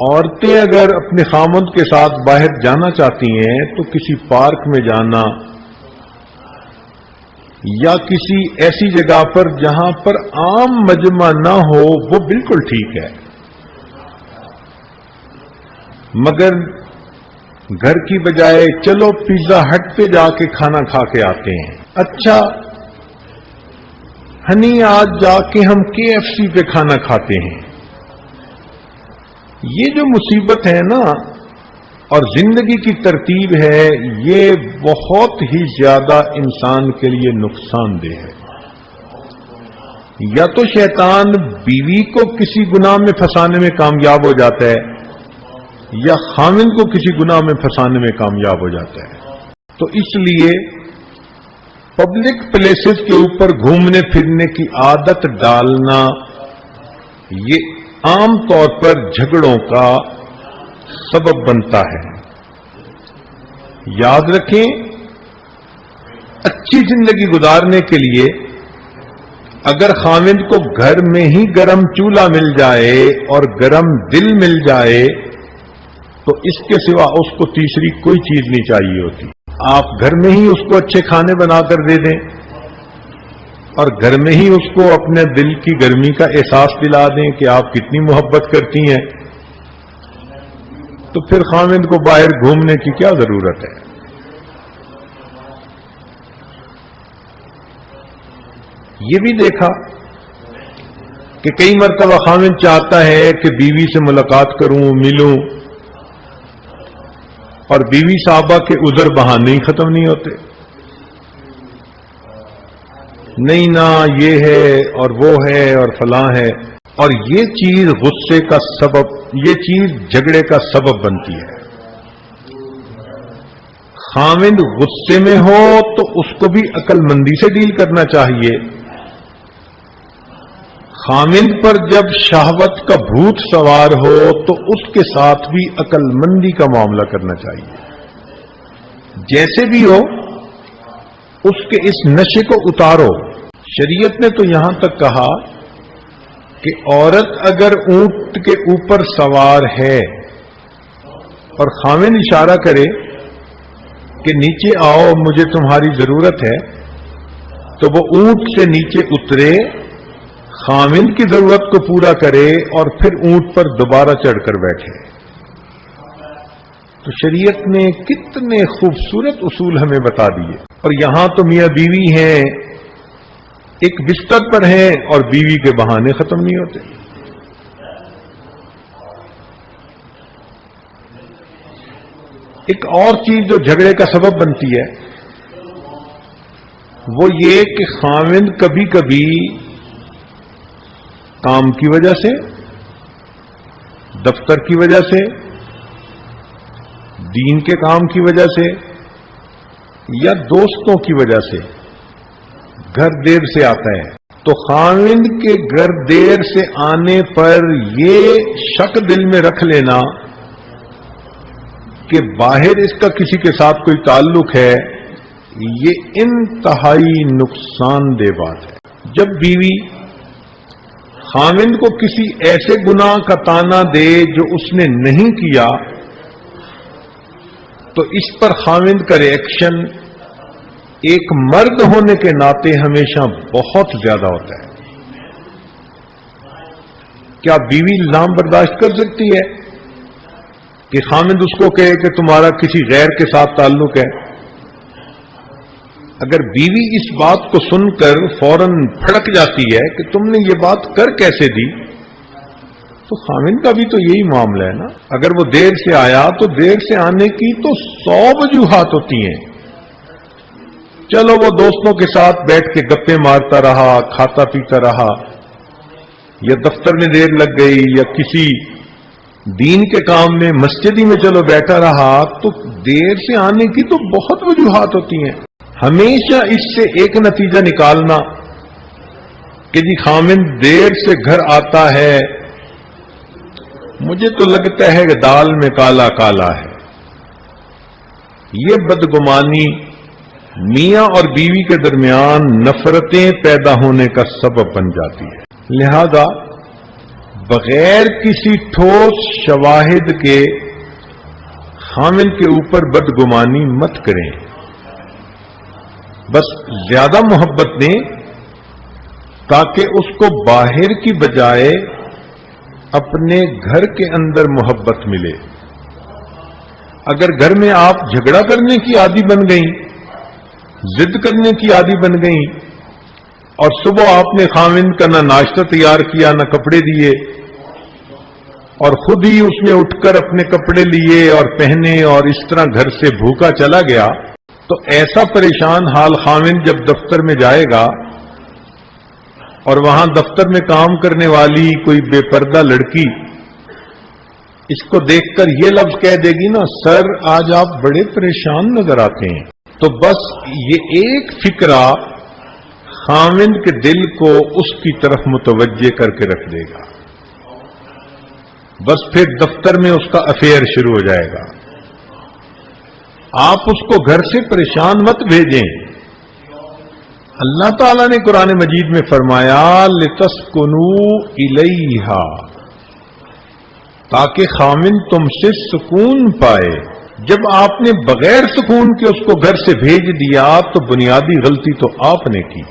عورتیں اگر اپنے خامند کے ساتھ باہر جانا چاہتی ہیں تو کسی پارک میں جانا یا کسی ایسی جگہ پر جہاں پر عام مجمع نہ ہو وہ بالکل ٹھیک ہے، مگر گھر کی بجائے چلو پیزا ہٹ پہ جا کے کھانا کھا کے آتے ہیں، اچھا ہنی آج جا کے ہم KFC پہ کھانا کھاتے ہیں، یہ جو مصیبت ہے نا اور زندگی کی ترتیب ہے، یہ بہت ہی زیادہ انسان کے لیے نقصان دہ ہے۔ یا تو شیطان بیوی کو کسی گناہ میں پھنسانے میں کامیاب ہو جاتا ہے یا خامند کو کسی گناہ میں پھنسانے میں کامیاب ہو جاتا ہے۔ تو اس لیے پبلک پلیسز کے اوپر گھومنے پھرنے کی عادت ڈالنا یہ عام طور پر جھگڑوں کا سبب بنتا ہے۔ یاد رکھیں، اچھی زندگی گزارنے کے لیے اگر خامند کو گھر میں ہی گرم چولہا مل جائے اور گرم دل مل جائے تو اس کے سوا اس کو تیسری کوئی چیز نہیں چاہیے ہوتی۔ آپ گھر میں ہی اس کو اچھے کھانے بنا کر دے دیں اور گھر میں ہی اس کو اپنے دل کی گرمی کا احساس دلا دیں کہ آپ کتنی محبت کرتی ہیں، تو پھر خامند کو باہر گھومنے کی کیا ضرورت ہے؟ یہ بھی دیکھا کہ کئی مرتبہ خامند چاہتا ہے کہ بیوی سے ملاقات کروں، ملوں، اور بیوی صاحبہ کے عذر بہانے ہی ختم نہیں ہوتے، نہیں نہ یہ ہے اور وہ ہے اور فلاں ہے، اور یہ چیز غصے کا سبب، یہ چیز جھگڑے کا سبب بنتی ہے۔ خامند غصے میں ہو تو اس کو بھی عقل مندی سے ڈیل کرنا چاہیے۔ خامند پر جب شہوت کا بھوت سوار ہو تو اس کے ساتھ بھی عقل مندی کا معاملہ کرنا چاہیے۔ جیسے بھی ہو اس کے اس نشے کو اتارو۔ شریعت نے تو یہاں تک کہا کہ عورت اگر اونٹ کے اوپر سوار ہے اور خامند اشارہ کرے کہ نیچے آؤ مجھے تمہاری ضرورت ہے، تو وہ اونٹ سے نیچے اترے، خامند کی ضرورت کو پورا کرے اور پھر اونٹ پر دوبارہ چڑھ کر بیٹھے۔ تو شریعت نے کتنے خوبصورت اصول ہمیں بتا دیے، اور یہاں تو میاں بیوی ہیں، ایک بستر پر ہیں اور بیوی کے بہانے ختم نہیں ہوتے۔ ایک اور چیز جو جھگڑے کا سبب بنتی ہے وہ یہ کہ خامند کبھی کبھی کام کی وجہ سے، دفتر کی وجہ سے، دین کے کام کی وجہ سے یا دوستوں کی وجہ سے گھر دیر سے آتا ہے، تو خامند کے گھر دیر سے آنے پر یہ شک دل میں رکھ لینا کہ باہر اس کا کسی کے ساتھ کوئی تعلق ہے، یہ انتہائی نقصان دہ بات ہے۔ جب بیوی خامند کو کسی ایسے گناہ کا طعنہ دے جو اس نے نہیں کیا تو اس پر خامند کا ری ایکشن ایک مرد ہونے کے ناطے ہمیشہ بہت زیادہ ہوتا ہے۔ کیا بیوی الزام برداشت کر سکتی ہے کہ خامند اس کو کہے کہ تمہارا کسی غیر کے ساتھ تعلق ہے؟ اگر بیوی اس بات کو سن کر فوراً پھڑک جاتی ہے کہ تم نے یہ بات کر کیسے دی، تو خامند کا بھی تو یہی معاملہ ہے نا۔ اگر وہ دیر سے آیا تو دیر سے آنے کی تو 100 وجوہات ہوتی ہیں۔ چلو وہ دوستوں کے ساتھ بیٹھ کے گپیں مارتا رہا، کھاتا پیتا رہا، یا دفتر میں دیر لگ گئی، یا کسی دین کے کام میں مسجد ہی میں چلو بیٹھا رہا، تو دیر سے آنے کی تو بہت وجوہات ہوتی ہیں۔ ہمیشہ اس سے ایک نتیجہ نکالنا کہ جی خامند دیر سے گھر آتا ہے، مجھے تو لگتا ہے کہ دال میں کالا کالا ہے، یہ بدگمانی میاں اور بیوی کے درمیان نفرتیں پیدا ہونے کا سبب بن جاتی ہے۔ لہذا بغیر کسی ٹھوس شواہد کے خامن کے اوپر بدگمانی مت کریں. بس زیادہ محبت دیں تاکہ اس کو باہر کی بجائے اپنے گھر کے اندر محبت ملے. اگر گھر میں آپ جھگڑا کرنے کی عادی بن گئیں، ضد کرنے کی عادی بن گئیں، اور صبح آپ نے خاوند کا نہ ناشتہ تیار کیا نہ کپڑے دیے، اور خود ہی اس نے اٹھ کر اپنے کپڑے لیے اور پہنے اور اس طرح گھر سے بھوکا چلا گیا، تو ایسا پریشان حال خاوند جب دفتر میں جائے گا اور وہاں دفتر میں کام کرنے والی کوئی بے پردہ لڑکی اس کو دیکھ کر یہ لفظ کہہ دے گی نا، سر آج آپ بڑے پریشان نظر آتے ہیں، تو بس یہ ایک فکرہ خاوند کے دل کو اس کی طرف متوجہ کر کے رکھ دے گا. بس پھر دفتر میں اس کا افیئر شروع ہو جائے گا. آپ اس کو گھر سے پریشان مت بھیجیں. اللہ تعالیٰ نے قرآن مجید میں فرمایا لِتَسْكُنُوا إِلَيْهَا، تاکہ خامن تم سے سکون پائے. جب آپ نے بغیر سکون کے اس کو گھر سے بھیج دیا تو بنیادی غلطی تو آپ نے کی.